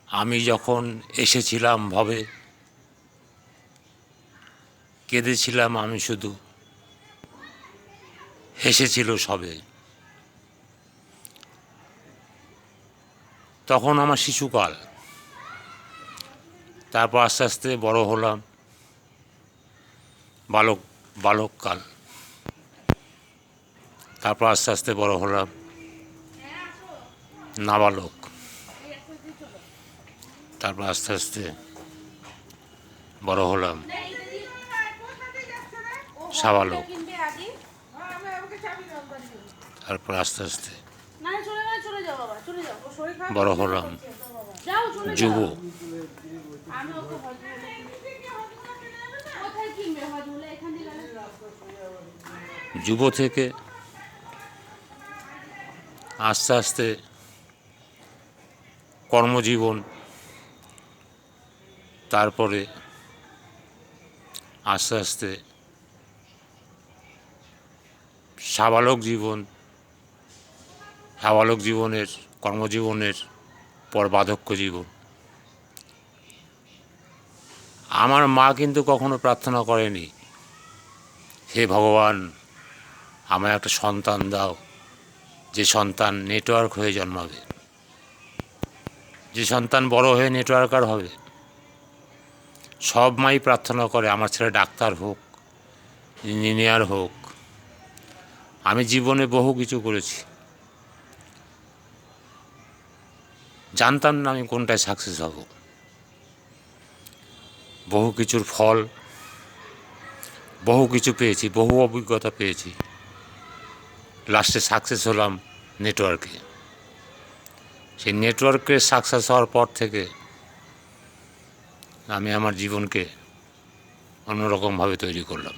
আমি যখন এসেছিলাম ভবে, কেঁদেছিলাম আমি শুধু, হেসেছিল সবে। তখন আমার শিশুকাল, তারপর আস্তে আস্তে বড় হলাম, বালককাল, তারপর আস্তে আস্তে বড় হলাম নাবালক, তারপর আস্তে আস্তে বড় হলাম সাবালক, তারপর আস্তে আস্তে বড় হলাম যুব। যুব থেকে আস্তে আস্তে কর্মজীবন, তারপরে আস্তে আস্তে সাবালক জীবন, সাবালক জীবনের কর্মজীবনের পর বার্ধক্য জীবন। আমার মা কিন্তু কখনো প্রার্থনা করেনি, হে ভগবান আমায় একটা সন্তান দাও, যে সন্তান নেটওয়ার্ক হয়ে জন্মাবে, যে সন্তান বড় হয়ে নেটওয়ার্কার হবে। সব মাই প্রার্থনা করে আমার ছেলে ডাক্তার হোক, ইঞ্জিনিয়ার হোক। আমি জীবনে বহু কিছু করেছি, জানতাম না আমি কোনটায় সাকসেস হব। বহু কিছুর ফল, বহু কিছু পেয়েছি, বহু অভিজ্ঞতা পেয়েছি। লাস্টে সাকসেস হলাম নেটওয়ার্কে। সেই নেটওয়ার্কে সাকসেস হওয়ার পর থেকে আমি আমার জীবনকে অন্যরকমভাবে তৈরি করলাম।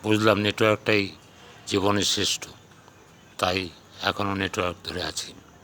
বুঝলাম নেটওয়ার্কটাই জীবনের শ্রেষ্ঠ, তাই এখনও নেটওয়ার্ক ধরে আছি।